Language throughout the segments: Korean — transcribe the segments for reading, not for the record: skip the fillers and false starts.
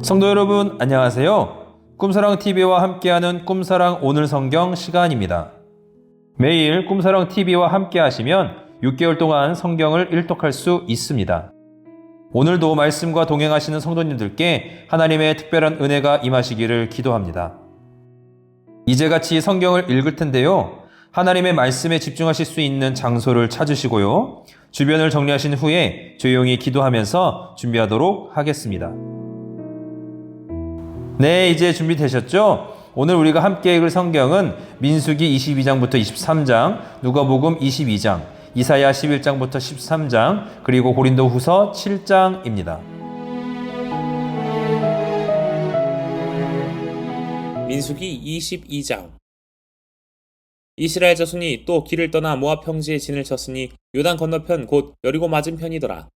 성도 여러분, 안녕하세요. 꿈사랑TV와 함께하는 꿈사랑 오늘 성경 시간입니다. 매일 꿈사랑TV와 함께 하시면 6개월 동안 성경을 일독할 수 있습니다. 오늘도 말씀과 동행하시는 성도님들께 하나님의 특별한 은혜가 임하시기를 기도합니다. 이제같이 성경을 읽을 텐데요. 하나님의 말씀에 집중하실 수 있는 장소를 찾으시고요. 주변을 정리하신 후에 조용히 기도하면서 준비하도록 하겠습니다. 네, 이제 준비되셨죠? 오늘 우리가 함께 읽을 성경은 민수기 22장부터 23장, 누가복음 22장, 이사야 11장부터 13장, 그리고 고린도후서 7장입니다. 민수기 22장. 이스라엘 자손이 또 길을 떠나 모압 평지에 진을 쳤으니 요단 건너편 곧 여리고 맞은편이더라.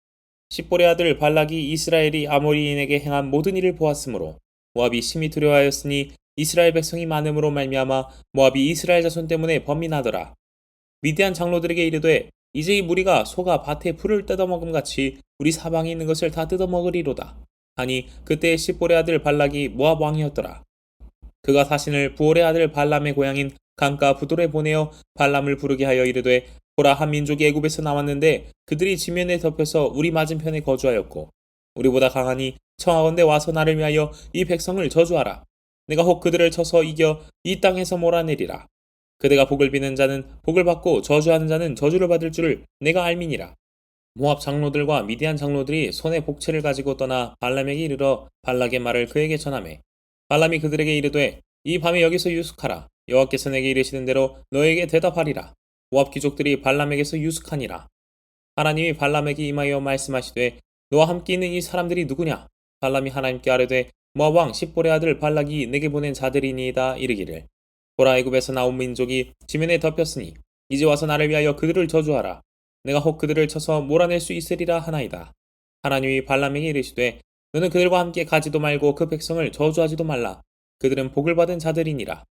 십볼의 아들 발락이 이스라엘이 아모리인에게 행한 모든 일을 보았으므로 모압이 심히 두려워하였으니 이스라엘 백성이 많음으로 말미암아 모압이 이스라엘 자손 때문에 번민하더라. 미디안 장로들에게 이르되 이제 이 무리가 소가 밭에 풀을 뜯어먹음 같이 우리 사방에 있는 것을 다 뜯어먹으리로다. 하니 그때 십볼의 아들 발락이 모압 왕이었더라. 그가 사신을 부올의 아들 발람의 고향인 강가 부돌에 보내어 발람을 부르게 하여 이르되 보라, 한 민족이 애굽에서 나왔는데 그들이 지면에 덮여서 우리 맞은편에 거주하였고 우리보다 강하니 청하건대 와서 나를 위하여 이 백성을 저주하라. 내가 혹 그들을 쳐서 이겨 이 땅에서 몰아내리라. 그대가 복을 비는 자는 복을 받고 저주하는 자는 저주를 받을 줄을 내가 알미니라. 모압 장로들과 미디안 장로들이 손에 복채를 가지고 떠나 발람에게 이르러 발락의 말을 그에게 전하매 발람이 그들에게 이르되 이 밤에 여기서 유숙하라. 여호와께서 내게 이르시는 대로 너에게 대답하리라. 모압 귀족들이 발람에게서 유숙하니라. 하나님이 발람에게 임하여 말씀하시되 너와 함께 있는 이 사람들이 누구냐? 발람이 하나님께 아뢰되 모압 왕 십볼의 아들 발락이 내게 보낸 자들이니이다 이르기를 보라, 애굽에서 나온 민족이 지면에 덮였으니 이제 와서 나를 위하여 그들을 저주하라. 내가 혹 그들을 쳐서 몰아낼 수 있으리라 하나이다. 하나님이 발람에게 이르시되 너는 그들과 함께 가지도 말고 그 백성을 저주하지도 말라. 그들은 복을 받은 자들이니라.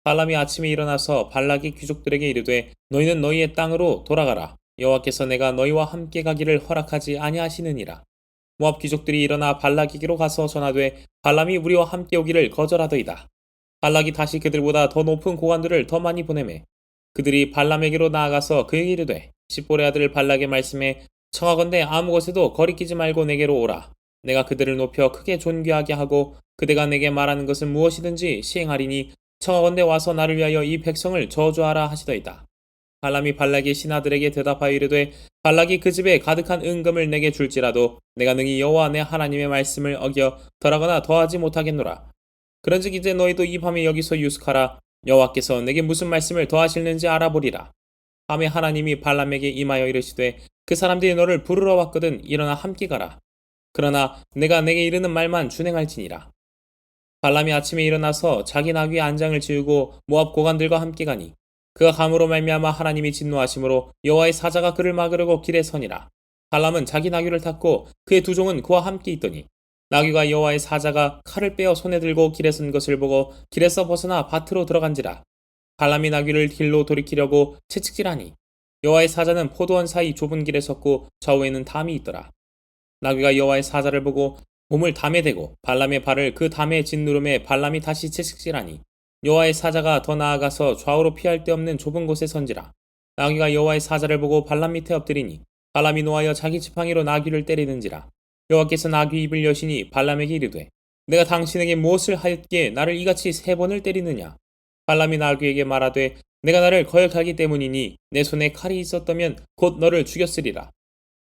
발람이 아침에 일어나서 발락이 귀족들에게 이르되 너희는 너희의 땅으로 돌아가라. 여호와께서 내가 너희와 함께 가기를 허락하지 아니하시느니라. 모압 귀족들이 일어나 발락에게로 가서 전하되 발람이 우리와 함께 오기를 거절하더이다. 발락이 다시 그들보다 더 높은 고관들을 더 많이 보내매 그들이 발람에게로 나아가서 그에게 이르되 십볼의 아들 발락의 말씀에 청하건대 아무 곳에도 거리끼지 말고 내게로 오라. 내가 그들을 높여 크게 존귀하게 하고 그대가 내게 말하는 것은 무엇이든지 시행하리니 청하건대 와서 나를 위하여 이 백성을 저주하라 하시더이다. 발람이 발락의 신하들에게 대답하여 이르되 발락이 그 집에 가득한 은금을 내게 줄지라도 내가 능히 여호와 내 하나님의 말씀을 어겨 덜하거나 더하지 못하겠노라. 그런즉 이제 너희도 이 밤에 여기서 유숙하라. 여호와께서 내게 무슨 말씀을 더하실는지 알아보리라. 밤에 하나님이 발람에게 임하여 이르시되 그 사람들이 너를 부르러 왔거든 일어나 함께 가라. 그러나 내가 내게 이르는 말만 준행할지니라. 발람이 아침에 일어나서 자기 나귀의 안장을 지우고 모압 고관들과 함께 가니 그가 감으로 말미암아 하나님이 진노하심으로 여호와의 사자가 그를 막으려고 길에 서니라. 발람은 자기 나귀를 탔고 그의 두 종은 그와 함께 있더니 나귀가 여호와의 사자가 칼을 빼어 손에 들고 길에 선 것을 보고 길에서 벗어나 밭으로 들어간지라. 발람이 나귀를 길로 돌이키려고 채찍질하니 여호와의 사자는 포도원 사이 좁은 길에 섰고 좌우에는 담이 있더라. 나귀가 여호와의 사자를 보고 몸을 담에 대고 발람의 발을 그 담에 짓누름에 발람이 다시 채찍질하니 여호와의 사자가 더 나아가서 좌우로 피할 데 없는 좁은 곳에 선지라. 나귀가 여호와의 사자를 보고 발람 밑에 엎드리니 발람이 노하여 자기 지팡이로 나귀를 때리는지라. 여호와께서 나귀 입을 여시니 발람에게 이르되 내가 당신에게 무엇을 하였기에 나를 이같이 3번을 때리느냐? 발람이 나귀에게 말하되 내가 나를 거역하기 때문이니 내 손에 칼이 있었다면 곧 너를 죽였으리라.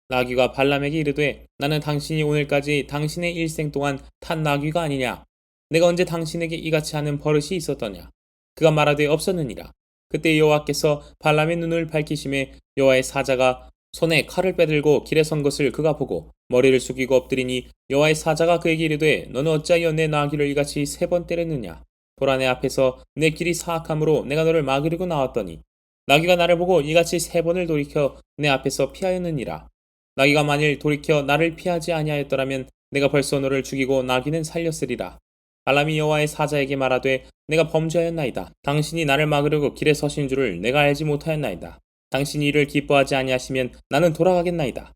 나귀가 발람에게 이르되 나는 당신이 오늘까지 당신의 일생 동안 탄 나귀가 아니냐? 내가 언제 당신에게 이같이 하는 버릇이 있었더냐? 그가 말하되 없었느니라. 그때 여호와께서 발람의 눈을 밝히심에 여호와의 사자가 손에 칼을 빼들고 길에 선 것을 그가 보고 머리를 숙이고 엎드리니 여호와의 사자가 그에게 이르되 너는 어찌하여 내 나귀를 이같이 3번 때렸느냐? 보라, 내 앞에서 내 길이 사악함으로 내가 너를 막으려고 나왔더니 나귀가 나를 보고 이같이 3번을 돌이켜 내 앞에서 피하였느니라. 나귀가 만일 돌이켜 나를 피하지 아니하였더라면 내가 벌써 너를 죽이고 나귀는 살렸으리라. 발람이 여호와의 사자에게 말하되 내가 범죄하였나이다. 당신이 나를 막으려고 길에 서신 줄을 내가 알지 못하였나이다. 당신이 이를 기뻐하지 아니하시면 나는 돌아가겠나이다.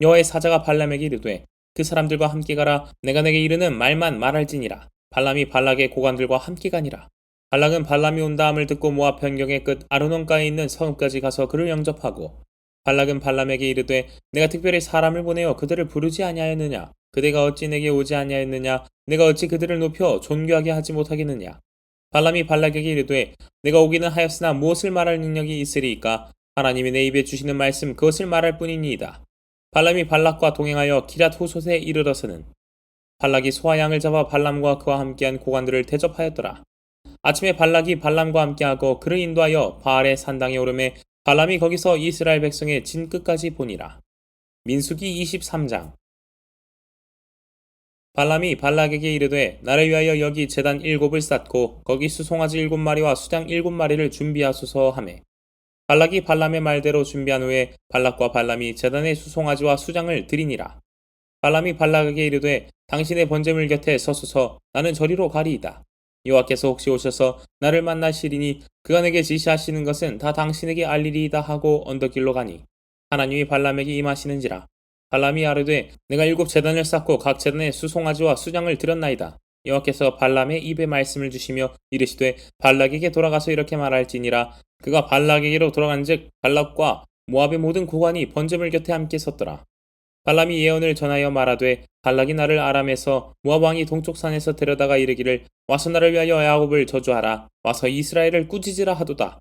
여호와의 사자가 발람에게 이르되 그 사람들과 함께 가라. 내가 내게 이르는 말만 말할지니라. 발람이 발락의 고관들과 함께 가니라. 발락은 발람이 온다함을 듣고 모압 변경의 끝 아르논가에 있는 성읍까지 가서 그를 영접하고, 발락은 발람에게 이르되 내가 특별히 사람을 보내어 그들을 부르지 아니하였느냐? 그대가 어찌 내게 오지 아니하였느냐? 내가 어찌 그들을 높여 존귀하게 하지 못하겠느냐? 발람이 발락에게 이르되 내가 오기는 하였으나 무엇을 말할 능력이 있으리이까? 하나님이 내 입에 주시는 말씀 그것을 말할 뿐이니이다. 발람이 발락과 동행하여 기랏 후솥에 이르러서는 발락이 소와 양을 잡아 발람과 그와 함께한 고관들을 대접하였더라. 아침에 발락이 발람과 함께하고 그를 인도하여 바알의 산당에 오르매 발람이 거기서 이스라엘 백성의 진 끝까지 보니라. 민수기 23장. 발람이 발락에게 이르되 나를 위하여 여기 제단 7을 쌓고 거기 수송아지 7마리와 수장 7마리를 준비하소서 하매, 발락이 발람의 말대로 준비한 후에 발락과 발람이 제단에 수송아지와 수장을 드리니라. 발람이 발락에게 이르되 당신의 번제물 곁에 서소서. 나는 저리로 가리이다. 여호와께서 혹시 오셔서 나를 만나시리니 그가 내게 지시하시는 것은 다 당신에게 알리리이다 하고 언덕길로 가니, 하나님이 발람에게 임하시는지라. 발람이 아뢰되 내가 7 제단을 쌓고 각 제단에 수송아지와 수장을 드렸나이다. 여호와께서 발람의 입에 말씀을 주시며 이르시되 발락에게 돌아가서 이렇게 말할지니라. 그가 발락에게로 돌아간즉 발락과 모압의 모든 고관이 번제물 곁에 함께 섰더라. 발람이 예언을 전하여 말하되 발락이 나를 아람에서 모압 왕이 동쪽 산에서 데려다가 이르기를 와서 나를 위하여 야곱을 저주하라. 와서 이스라엘을 꾸짖으라 하도다.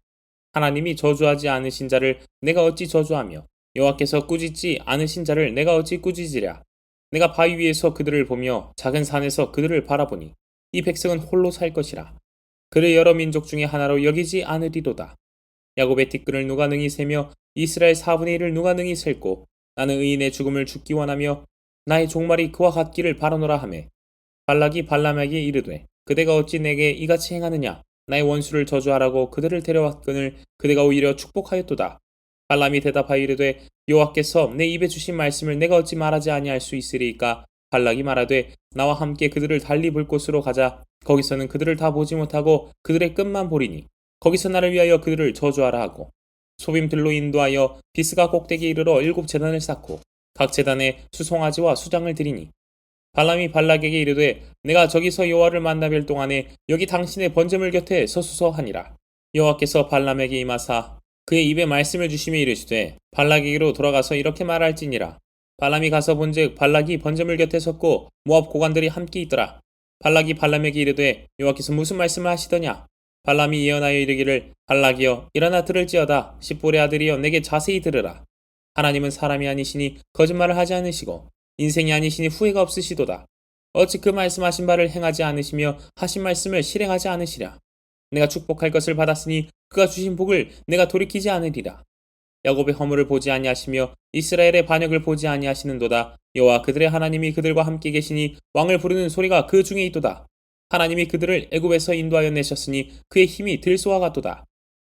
하나님이 저주하지 않으신 자를 내가 어찌 저주하며 여호와께서 꾸짖지 않으신 자를 내가 어찌 꾸짖으랴. 내가 바위 위에서 그들을 보며 작은 산에서 그들을 바라보니 이 백성은 홀로 살 것이라. 그를 여러 민족 중에 하나로 여기지 않으리로다. 야곱의 티끌을 누가 능히 세며 이스라엘 4분의 1을 누가 능히 셀고, 나는 의인의 죽음을 죽기 원하며 나의 종말이 그와 같기를 바라노라 하매, 발락이 발람에게 이르되 그대가 어찌 내게 이같이 행하느냐? 나의 원수를 저주하라고 그들을 데려왔거늘 그대가 오히려 축복하였도다. 발람이 대답하여 이르되 여호와께서 내 입에 주신 말씀을 내가 어찌 말하지 아니할 수 있으리이까? 발락이 말하되 나와 함께 그들을 달리 볼 곳으로 가자. 거기서는 그들을 다 보지 못하고 그들의 끝만 보리니 거기서 나를 위하여 그들을 저주하라 하고, 소빔들로 인도하여 비스가 꼭대기에 이르러 7 제단을 쌓고 각 제단에 수송아지와 수장을 드리니, 발람이 발락에게 이르되 내가 저기서 여호와를 만나뵐 동안에 여기 당신의 번제물 곁에 서소서 하니라. 여호와께서 발람에게 임하사 그의 입에 말씀을 주시며 이르시되 발락에게로 돌아가서 이렇게 말할지니라. 발람이 가서 본즉 발락이 번제물 곁에 섰고 모압 고관들이 함께 있더라. 발락이 발람에게 이르되 여호와께서 무슨 말씀을 하시더냐? 발람이 예언하여 이르기를 발락이여 일어나 들을지어다. 십볼의 아들이여 내게 자세히 들으라. 하나님은 사람이 아니시니 거짓말을 하지 않으시고 인생이 아니시니 후회가 없으시도다. 어찌 그 말씀하신 바를 행하지 않으시며 하신 말씀을 실행하지 않으시랴. 내가 축복할 것을 받았으니 그가 주신 복을 내가 돌이키지 않으리라. 야곱의 허물을 보지 아니하시며 이스라엘의 반역을 보지 아니하시는도다. 여호와 그들의 하나님이 그들과 함께 계시니 왕을 부르는 소리가 그 중에 있도다. 하나님이 그들을 애굽에서 인도하여 내셨으니 그의 힘이 들소와 같도다.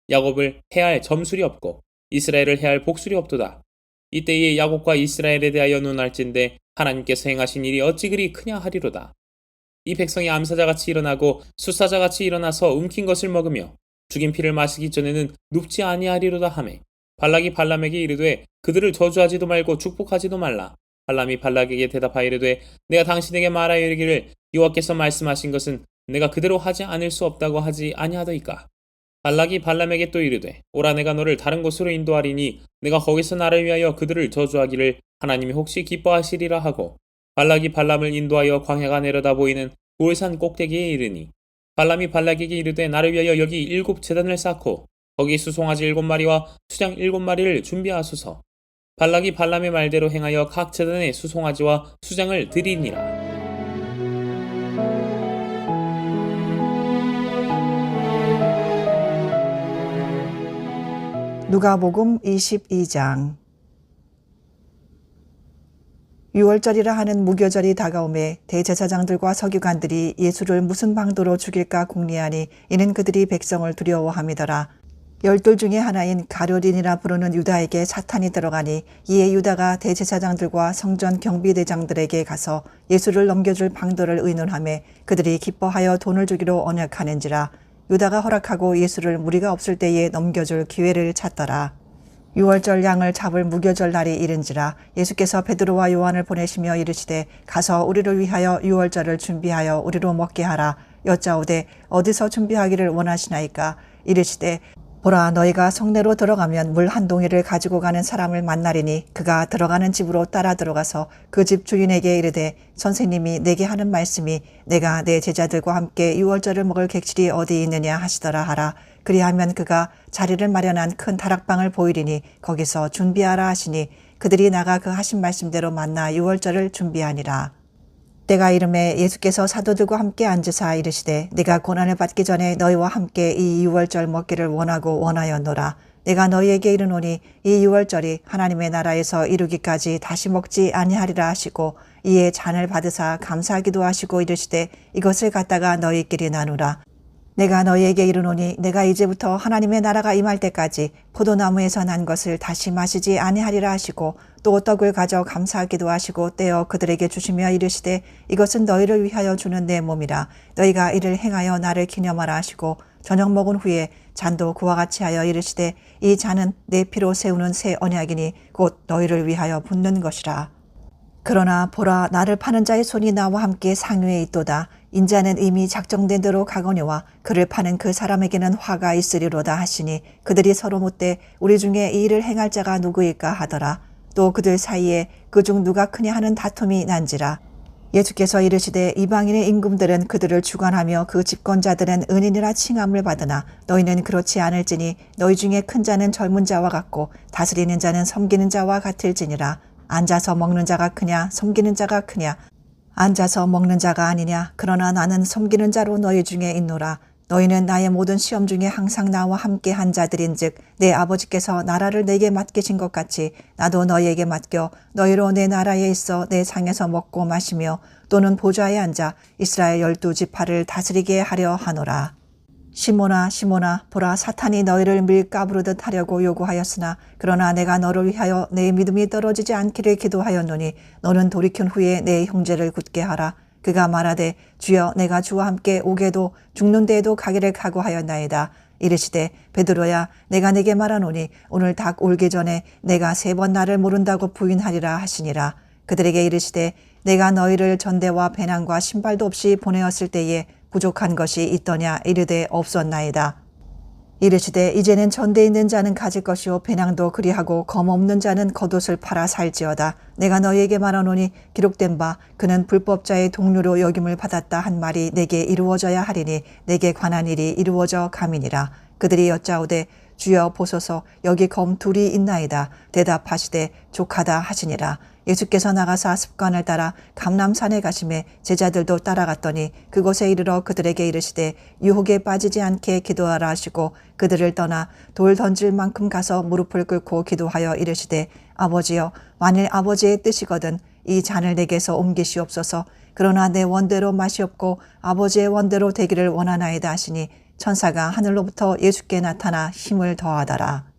야곱을 해할 점술이 없고 이스라엘을 해할 복술이 없도다. 이때에 야곱과 이스라엘에 대하여 논할진대 하나님께서 행하신 일이 어찌 그리 크냐 하리로다. 이 백성이 암사자같이 일어나고 수사자같이 일어나서 움킨 것을 먹으며 죽인 피를 마시기 전에는 눕지 아니하리로다 하매, 발락이 발람에게 이르되 그들을 저주하지도 말고 축복하지도 말라. 발람이 발락에게 대답하여 이르되 내가 당신에게 말하여 이르기를 여호와께서 말씀하신 것은 내가 그대로 하지 않을 수 없다고 하지 아니하더이까. 발락이 발람에게 또 이르되 오라 내가 너를 다른 곳으로 인도하리니 내가 거기서 나를 위하여 그들을 저주하기를 하나님이 혹시 기뻐하시리라 하고, 발락이 발람을 인도하여 광야가 내려다 보이는 볼산 꼭대기에 이르니, 발람이 발락에게 이르되 나를 위하여 여기 7 제단을 쌓고 거기 수송아지 7마리와 수장 7마리를 준비하소서. 발락이 발람의 말대로 행하여 각 제단에 수송아지와 수장을 드리니라. 누가복음 22장. 유월절이라 하는 무교절이 다가오매 대제사장들과 서기관들이 예수를 무슨 방도로 죽일까 궁리하니 이는 그들이 백성을 두려워함이더라. 12 중에 하나인 가룟인이라 부르는 유다에게 사탄이 들어가니 이에 유다가 대제사장들과 성전 경비대장들에게 가서 예수를 넘겨줄 방도를 의논하매 그들이 기뻐하여 돈을 주기로 언약하는지라. 유다가 허락하고 예수를 무리가 없을 때에 넘겨줄 기회를 찾더라. 유월절 양을 잡을 무교절 날이 이른지라 예수께서 베드로와 요한을 보내시며 이르시되 가서 우리를 위하여 유월절을 준비하여 우리로 먹게 하라. 여짜오되 어디서 준비하기를 원하시나이까? 이르시되 보라, 너희가 성내로 들어가면 물 한 동이를 가지고 가는 사람을 만나리니 그가 들어가는 집으로 따라 들어가서 그 집 주인에게 이르되 선생님이 내게 하는 말씀이 내가 내 제자들과 함께 유월절을 먹을 객실이 어디 있느냐 하시더라 하라. 그리하면 그가 자리를 마련한 큰 다락방을 보이리니 거기서 준비하라 하시니 그들이 나가 그 하신 말씀대로 만나 유월절을 준비하니라. 때가 이름에 예수께서 사도들과 함께 앉으사 이르시되 내가 고난을 받기 전에 너희와 함께 이 유월절 먹기를 원하고 원하였노라. 내가 너희에게 이르노니 이 유월절이 하나님의 나라에서 이루기까지 다시 먹지 아니하리라 하시고 이에 잔을 받으사 감사하기도 하시고 이르시되 이것을 갖다가 너희끼리 나누라. 내가 너희에게 이르노니 내가 이제부터 하나님의 나라가 임할 때까지 포도나무에서 난 것을 다시 마시지 아니하리라 하시고 또 떡을 가져 감사하기도 하시고 떼어 그들에게 주시며 이르시되 이것은 너희를 위하여 주는 내 몸이라. 너희가 이를 행하여 나를 기념하라 하시고 저녁 먹은 후에 잔도 그와 같이 하여 이르시되 이 잔은 내 피로 세우는 새 언약이니 곧 너희를 위하여 붓는 것이라. 그러나 보라, 나를 파는 자의 손이 나와 함께 상유에 있도다. 인자는 이미 작정된 대로 가거니와 그를 파는 그 사람에게는 화가 있으리로다 하시니 그들이 서로 묻되 우리 중에 이 일을 행할 자가 누구일까 하더라. 또 그들 사이에 그중 누가 크냐 하는 다툼이 난지라. 예수께서 이르시되 이방인의 임금들은 그들을 주관하며 그 집권자들은 은인이라 칭함을 받으나 너희는 그렇지 않을지니 너희 중에 큰 자는 젊은 자와 같고 다스리는 자는 섬기는 자와 같을지니라. 앉아서 먹는 자가 크냐 섬기는 자가 크냐? 앉아서 먹는 자가 아니냐? 그러나 나는 섬기는 자로 너희 중에 있노라. 너희는 나의 모든 시험 중에 항상 나와 함께 한 자들인즉 내 아버지께서 나라를 내게 맡기신 것 같이 나도 너희에게 맡겨 너희로 내 나라에 있어 내 상에서 먹고 마시며 또는 보좌에 앉아 이스라엘 12지파를 다스리게 하려 하노라. 시몬아 시몬아 보라, 사탄이 너희를 밀가부르듯 하려고 요구하였으나 그러나 내가 너를 위하여 내 믿음이 떨어지지 않기를 기도하였노니 너는 돌이킨 후에 내 형제를 굳게 하라. 그가 말하되 주여 내가 주와 함께 오게도 죽는 데에도 가기를 각오하였나이다. 이르시되 베드로야 내가 네게 말하노니 오늘 닭 울기 전에 내가 3번 나를 모른다고 부인하리라 하시니라. 그들에게 이르시되 내가 너희를 전대와 배낭과 신발도 없이 보내었을 때에 부족한 것이 있더냐? 이르되 없었나이다. 이르시되 이제는 전대에 있는 자는 가질 것이요 배낭도 그리하고 검 없는 자는 겉옷을 팔아 살지어다. 내가 너희에게 말하노니 기록된 바 그는 불법자의 동료로 여김을 받았다 한 말이 내게 이루어져야 하리니 내게 관한 일이 이루어져 감이니라. 그들이 여짜오되 주여 보소서 여기 검 둘이 있나이다. 대답하시되 족하다 하시니라. 예수께서 나가사 습관을 따라 감람산에 가심에 제자들도 따라갔더니 그곳에 이르러 그들에게 이르시되 유혹에 빠지지 않게 기도하라 하시고 그들을 떠나 돌 던질 만큼 가서 무릎을 꿇고 기도하여 이르시되 아버지여 만일 아버지의 뜻이거든 이 잔을 내게서 옮기시옵소서. 그러나 내 원대로 마시옵고 아버지의 원대로 되기를 원하나이다 하시니 천사가 하늘로부터 예수께 나타나 힘을 더하더라.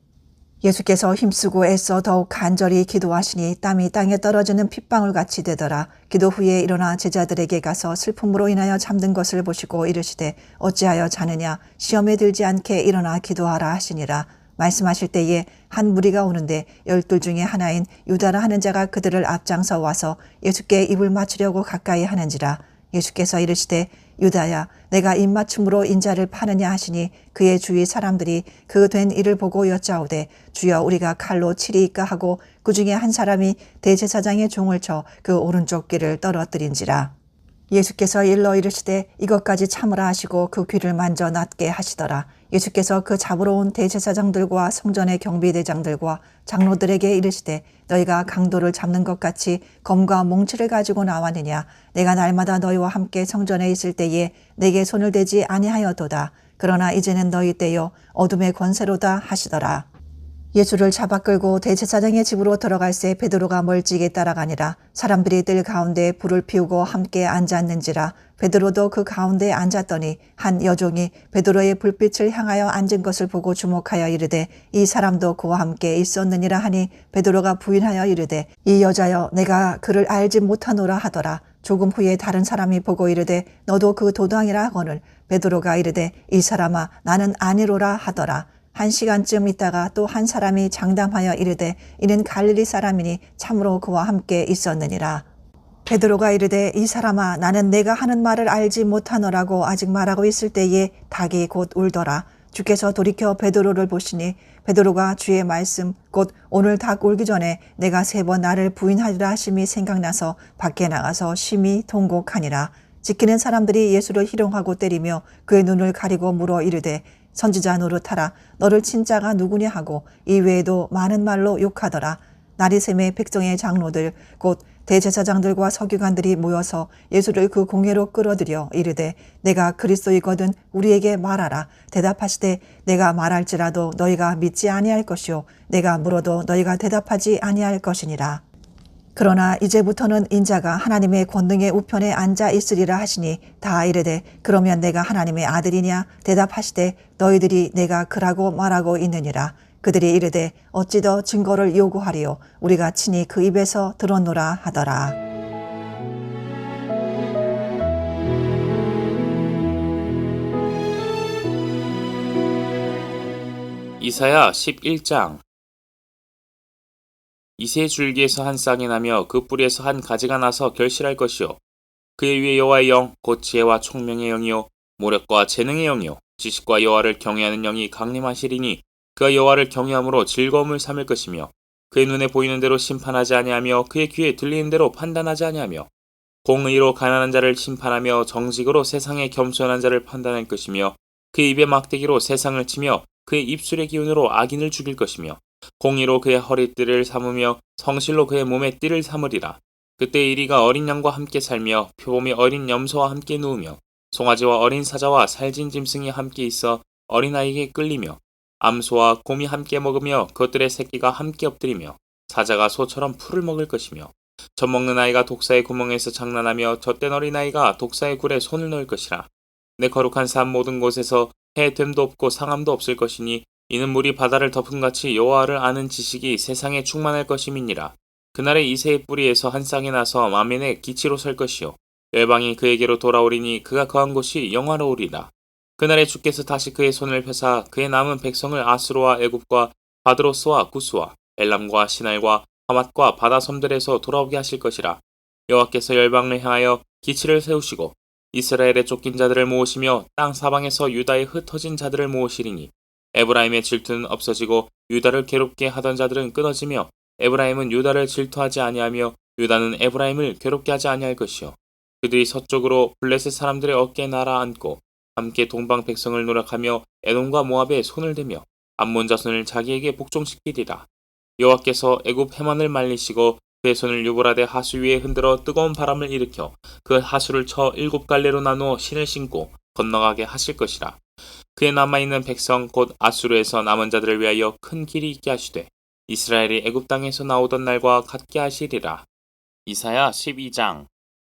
예수께서 힘쓰고 애써 더욱 간절히 기도하시니 땀이 땅에 떨어지는 핏방울 같이 되더라. 기도 후에 일어나 제자들에게 가서 슬픔으로 인하여 잠든 것을 보시고 이르시되 어찌하여 자느냐? 시험에 들지 않게 일어나 기도하라 하시니라. 말씀하실 때에 한 무리가 오는데 12 중에 하나인 유다라 하는 자가 그들을 앞장서 와서 예수께 입을 맞추려고 가까이 하는지라. 예수께서 이르시되 유다야 내가 입맞춤으로 인자를 파느냐 하시니 그의 주위 사람들이 그 된 일을 보고 여짜오되 주여 우리가 칼로 치리이까 하고 그 중에 한 사람이 대제사장의 종을 쳐 그 오른쪽 귀를 떨어뜨린지라. 예수께서 일러 이르시되 이것까지 참으라 하시고 그 귀를 만져 낫게 하시더라. 예수께서 그 잡으러 온 대제사장들과 성전의 경비대장들과 장로들에게 이르시되 너희가 강도를 잡는 것 같이 검과 몽치를 가지고 나왔느냐? 내가 날마다 너희와 함께 성전에 있을 때에 내게 손을 대지 아니하여도다. 그러나 이제는 너희 때요 어둠의 권세로다 하시더라. 예수를 잡아 끌고 대제사장의 집으로 들어갈새 베드로가 멀찍이 따라가니라. 사람들이 뜰 가운데 불을 피우고 함께 앉았는지라. 베드로도 그 가운데에 앉았더니 한 여종이 베드로의 불빛을 향하여 앉은 것을 보고 주목하여 이르되 이 사람도 그와 함께 있었느니라 하니 베드로가 부인하여 이르되 이 여자여 내가 그를 알지 못하노라 하더라. 조금 후에 다른 사람이 보고 이르되 너도 그 도당이라 하거늘 베드로가 이르되 이 사람아 나는 아니로라 하더라. 한 시간쯤 있다가 또 한 사람이 장담하여 이르되 이는 갈릴리 사람이니 참으로 그와 함께 있었느니라. 베드로가 이르되 이 사람아 나는 내가 하는 말을 알지 못하노라고 아직 말하고 있을 때에 닭이 곧 울더라. 주께서 돌이켜 베드로를 보시니 베드로가 주의 말씀 곧 오늘 닭 울기 전에 내가 3번 나를 부인하리라 하심이 생각나서 밖에 나가서 심히 통곡하니라. 지키는 사람들이 예수를 희롱하고 때리며 그의 눈을 가리고 물어 이르되 선지자 노릇하라 너를 친자가 누구냐 하고 이외에도 많은 말로 욕하더라. 나리샘의 백성의 장로들 곧 대제사장들과 서기관들이 모여서 예수를 그 공회로 끌어들여 이르되 내가 그리스도이거든 우리에게 말하라. 대답하시되 내가 말할지라도 너희가 믿지 아니할 것이요 내가 물어도 너희가 대답하지 아니할 것이니라. 그러나 이제부터는 인자가 하나님의 권능의 우편에 앉아 있으리라 하시니 다 이르되 그러면 내가 하나님의 아들이냐 대답하시되 너희들이 내가 그라고 말하고 있느니라. 그들이 이르되 어찌 더 증거를 요구하리요 우리가 친히 그 입에서 들었노라 하더라. 이사야 11장. 이새의 줄기에서 한 쌍이 나며 그 뿌리에서 한 가지가 나서 결실할 것이요 그의 위에 여호와의 영 곧 지혜와 총명의 영이요 모력과 재능의 영이요 지식과 여호와를 경외하는 영이 강림하시리니 그가 여호와를 경외함으로 즐거움을 삼을 것이며 그의 눈에 보이는 대로 심판하지 아니하며 그의 귀에 들리는 대로 판단하지 아니하며 공의로 가난한 자를 심판하며 정직으로 세상에 겸손한 자를 판단할 것이며 그의 입에 막대기로 세상을 치며 그의 입술의 기운으로 악인을 죽일 것이며 공의로 그의 허리띠를 삼으며 성실로 그의 몸에 띠를 삼으리라. 그때 이리가 어린 양과 함께 살며 표범이 어린 염소와 함께 누우며 송아지와 어린 사자와 살진 짐승이 함께 있어 어린아이에게 끌리며 암소와 곰이 함께 먹으며 그것들의 새끼가 함께 엎드리며 사자가 소처럼 풀을 먹을 것이며 젖먹는 아이가 독사의 구멍에서 장난하며 젖된 어린아이가 독사의 굴에 손을 넣을 것이라. 내 거룩한 산 모든 곳에서 해됨도 없고 상함도 없을 것이니 이는 물이 바다를 덮음같이 여호와를 아는 지식이 세상에 충만할 것임이니라. 그날에 이새의 뿌리에서 한 쌍이 나서 만민의 기치로 설 것이요 열방이 그에게로 돌아오리니 그가 거한 곳이 영화로우리라. 그날에 주께서 다시 그의 손을 펴사 그의 남은 백성을 아수르와 애굽과 바드로스와 구스와 엘람과 시날과 하맛과 바다 섬들에서 돌아오게 하실 것이라. 여호와께서 열방을 향하여 기치를 세우시고 이스라엘의 쫓긴 자들을 모으시며 땅 사방에서 유다의 흩어진 자들을 모으시리니 에브라임의 질투는 없어지고 유다를 괴롭게 하던 자들은 끊어지며 에브라임은 유다를 질투하지 아니하며 유다는 에브라임을 괴롭게 하지 아니할 것이요 그들이 서쪽으로 블레셋 사람들의 어깨에 날아앉고 함께 동방 백성을 노력하며 에돔과 모압에 손을 대며 암몬 자손을 자기에게 복종시키리라. 여호와께서 애굽 해만을 말리시고 그의 손을 유브라데 하수 위에 흔들어 뜨거운 바람을 일으켜 그 하수를 쳐 7갈래로 나누어 신을 신고 건너가게 하실 것이라. 그에 남아있는 백성 곧 아수르에서 남은 자들을 위하여 큰 길이 있게 하시되 이스라엘이 애굽 땅에서 나오던 날과 같게 하시리라. 이사야 12장.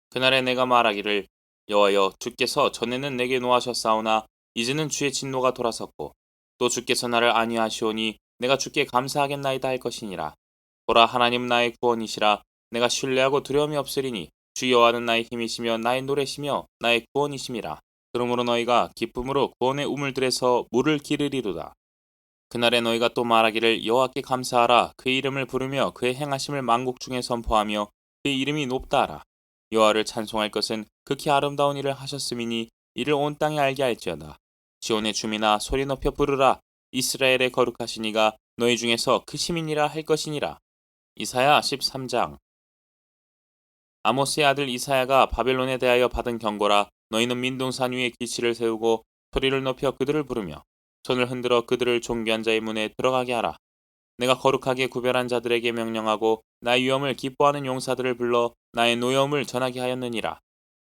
그날에 내가 말하기를 여호와여 주께서 전에는 내게 노하셨사오나 이제는 주의 진노가 돌아섰고 또 주께서 나를 안위하시오니 내가 주께 감사하겠나이다 할 것이니라. 보라 하나님 나의 구원이시라. 내가 신뢰하고 두려움이 없으리니 주 여호와는 나의 힘이시며 나의 노래시며 나의 구원이심이라. 그러므로 너희가 기쁨으로 구원의 우물들에서 물을 기르리로다. 그날에 너희가 또 말하기를 여호와께 감사하라. 그의 이름을 부르며 그의 행하심을 만국 중에 선포하며 그의 이름이 높다 하라. 여호와를 찬송할 것은 극히 아름다운 일을 하셨음이니 이를 온 땅에 알게 할지어다. 지온의 주민아 소리 높여 부르라. 이스라엘의 거룩하신 이가 너희 중에서 그 시민이라 할 것이니라. 이사야 13장. 아모스의 아들 이사야가 바벨론에 대하여 받은 경고라. 너희는 민둥산 위에 기치를 세우고 소리를 높여 그들을 부르며 손을 흔들어 그들을 존귀한 자의 문에 들어가게 하라. 내가 거룩하게 구별한 자들에게 명령하고 나의 위엄을 기뻐하는 용사들을 불러 나의 노여움을 전하게 하였느니라.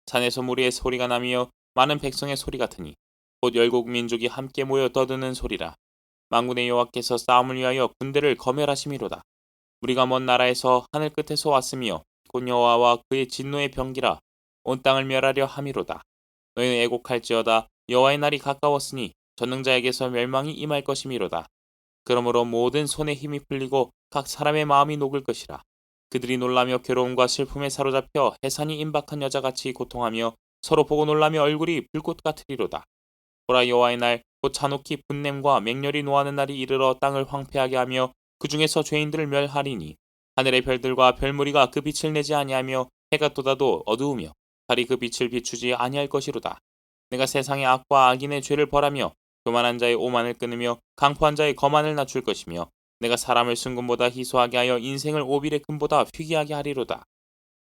산에서 무리의 소리가 나며 많은 백성의 소리 같으니 곧 열국 민족이 함께 모여 떠드는 소리라. 만군의 여호와께서 싸움을 위하여 군대를 거멸하심이로다. 우리가 먼 나라에서 하늘 끝에서 왔으며 곧 여호와와 그의 진노의 병기라. 온 땅을 멸하려 함이로다. 너희는 애곡할지어다. 여호와의 날이 가까웠으니 전능자에게서 멸망이 임할 것이미로다. 그러므로 모든 손에 힘이 풀리고 각 사람의 마음이 녹을 것이라. 그들이 놀라며 괴로움과 슬픔에 사로잡혀 해산이 임박한 여자같이 고통하며 서로 보고 놀라며 얼굴이 불꽃 같으리로다. 보라, 여호와의 날 곧 잔혹히 분냄과 맹렬히 노하는 날이 이르러 땅을 황폐하게 하며 그 중에서 죄인들을 멸하리니 하늘의 별들과 별무리가 그 빛을 내지 아니하며 해가 돋아도 어두우며 달이 그 빛을 비추지 아니할 것이로다. 내가 세상의 악과 악인의 죄를 벌하며 교만한 자의 오만을 끊으며 강포한 자의 거만을 낮출 것이며 내가 사람을 순금보다 희소하게 하여 인생을 오빌의 금보다 희귀하게 하리로다.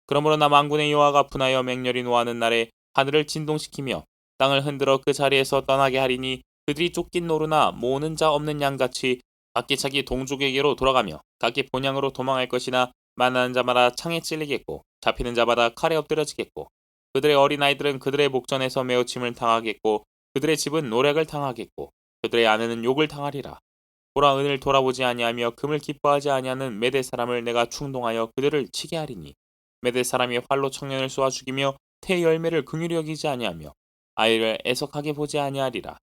그러므로 나 만군의 여호와가 분하여 맹렬히 노하는 날에 하늘을 진동시키며 땅을 흔들어 그 자리에서 떠나게 하리니 그들이 쫓긴 노루나 모으는 자 없는 양같이 각기 자기 동족에게로 돌아가며 각기 본향으로 도망할 것이나 만나는 자마다 창에 찔리겠고 잡히는 자마다 칼에 엎드려지겠고 그들의 어린아이들은 그들의 목전에서 메어침을 당하겠고 그들의 집은 노략을 당하겠고 그들의 아내는 욕을 당하리라. 보라, 은을 돌아보지 아니하며 금을 기뻐하지 아니하는 메대 사람을 내가 충동하여 그들을 치게 하리니 메대 사람이 활로 청년을 쏘아 죽이며 태 열매를 긍휼히 여기지 아니하며 아이를 애석하게 보지 아니하리라.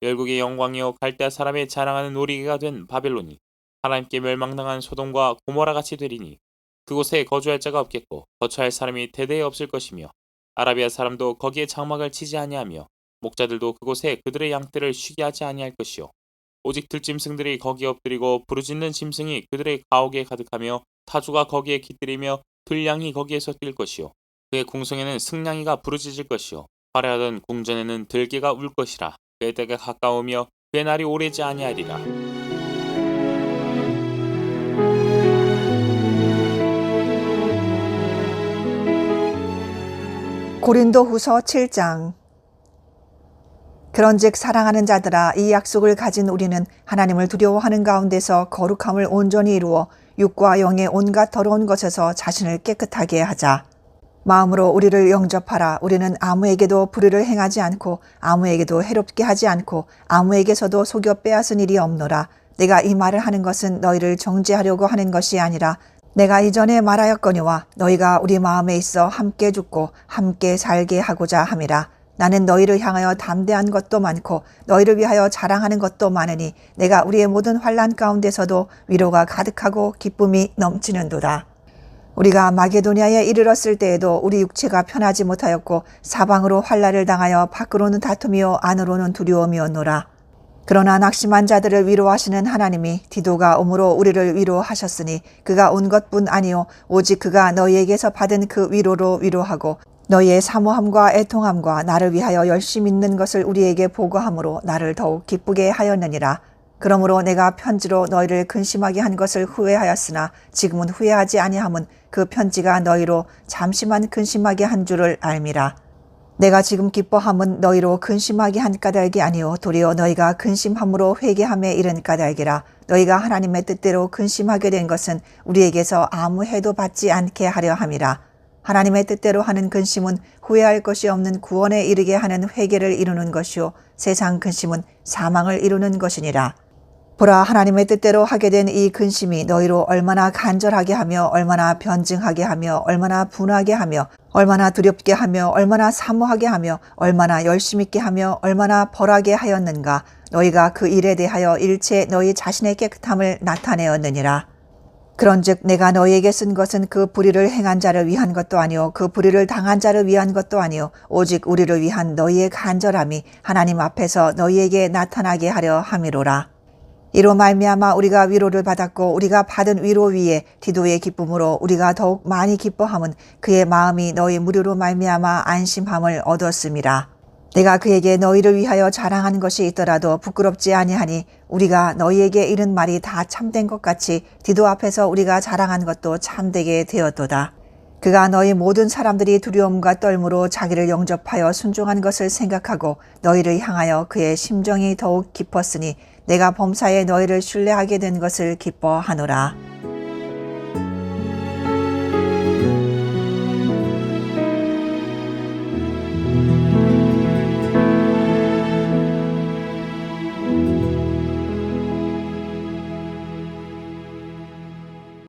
열국의 영광이요 갈대아 사람의 자랑하는 놀이개가 된 바벨론이 하나님께 멸망당한 소돔과 고모라 같이 되리니 그곳에 거주할 자가 없겠고 거처할 사람이 대대에 없을 것이며 아라비아 사람도 거기에 장막을 치지 아니하며 목자들도 그곳에 그들의 양떼를 쉬게 하지 아니할 것이요 오직 들짐승들이 거기에 엎드리고 부르짖는 짐승이 그들의 가옥에 가득하며 타주가 거기에 깃들이며 들양이 거기에서 뛸 것이요 그의 궁성에는 승냥이가 부르짖을 것이요 화려하던 궁전에는 들개가 울 것이라. 그의 때가 가까우며 그의 날이 오래지 아니하리라. 고린도후서 7장. 그런즉 사랑하는 자들아, 이 약속을 가진 우리는 하나님을 두려워하는 가운데서 거룩함을 온전히 이루어 육과 영의 온갖 더러운 것에서 자신을 깨끗하게 하자. 마음으로 우리를 영접하라. 우리는 아무에게도 불의를 행하지 않고 아무에게도 해롭게 하지 않고 아무에게서도 속여 빼앗은 일이 없노라. 내가 이 말을 하는 것은 너희를 정죄하려고 하는 것이 아니라 내가 이전에 말하였거니와 너희가 우리 마음에 있어 함께 죽고 함께 살게 하고자 함이라. 나는 너희를 향하여 담대한 것도 많고 너희를 위하여 자랑하는 것도 많으니 내가 우리의 모든 환난 가운데서도 위로가 가득하고 기쁨이 넘치는도다. 우리가 마게도냐에 이르렀을 때에도 우리 육체가 편하지 못하였고 사방으로 환난을 당하여 밖으로는 다툼이요 안으로는 두려움이었노라. 그러나 낙심한 자들을 위로하시는 하나님이 디도가 오므로 우리를 위로하셨으니 그가 온 것뿐 아니요 오직 그가 너희에게서 받은 그 위로로 위로하고 너희의 사모함과 애통함과 나를 위하여 열심히 있는 것을 우리에게 보고함으로 나를 더욱 기쁘게 하였느니라. 그러므로 내가 편지로 너희를 근심하게 한 것을 후회하였으나 지금은 후회하지 아니함은 그 편지가 너희로 잠시만 근심하게 한 줄을 알미라. 내가 지금 기뻐함은 너희로 근심하게 한 까닭이 아니요 도리어 너희가 근심함으로 회개함에 이른 까닭이라. 너희가 하나님의 뜻대로 근심하게 된 것은 우리에게서 아무 해도 받지 않게 하려 함이라. 하나님의 뜻대로 하는 근심은 후회할 것이 없는 구원에 이르게 하는 회개를 이루는 것이요 세상 근심은 사망을 이루는 것이니라. 보라, 하나님의 뜻대로 하게 된 이 근심이 너희로 얼마나 간절하게 하며 얼마나 변증하게 하며 얼마나 분하게 하며 얼마나 두렵게 하며 얼마나 사모하게 하며 얼마나 열심 있게 하며 얼마나 벌하게 하였는가. 너희가 그 일에 대하여 일체 너희 자신의 깨끗함을 나타내었느니라. 그런즉 내가 너희에게 쓴 것은 그 불의를 행한 자를 위한 것도 아니요 그 불의를 당한 자를 위한 것도 아니요 오직 우리를 위한 너희의 간절함이 하나님 앞에서 너희에게 나타나게 하려 함이로라. 이로 말미암아 우리가 위로를 받았고 우리가 받은 위로 위에 디도의 기쁨으로 우리가 더욱 많이 기뻐함은 그의 마음이 너희 무료로 말미암아 안심함을 얻었음이라. 내가 그에게 너희를 위하여 자랑한 것이 있더라도 부끄럽지 아니하니 우리가 너희에게 이른 말이 다 참된 것 같이 디도 앞에서 우리가 자랑한 것도 참되게 되었도다. 그가 너희 모든 사람들이 두려움과 떨므로 자기를 영접하여 순종한 것을 생각하고 너희를 향하여 그의 심정이 더욱 깊었으니 내가 범사에 너희를 신뢰하게 된 것을 기뻐하노라.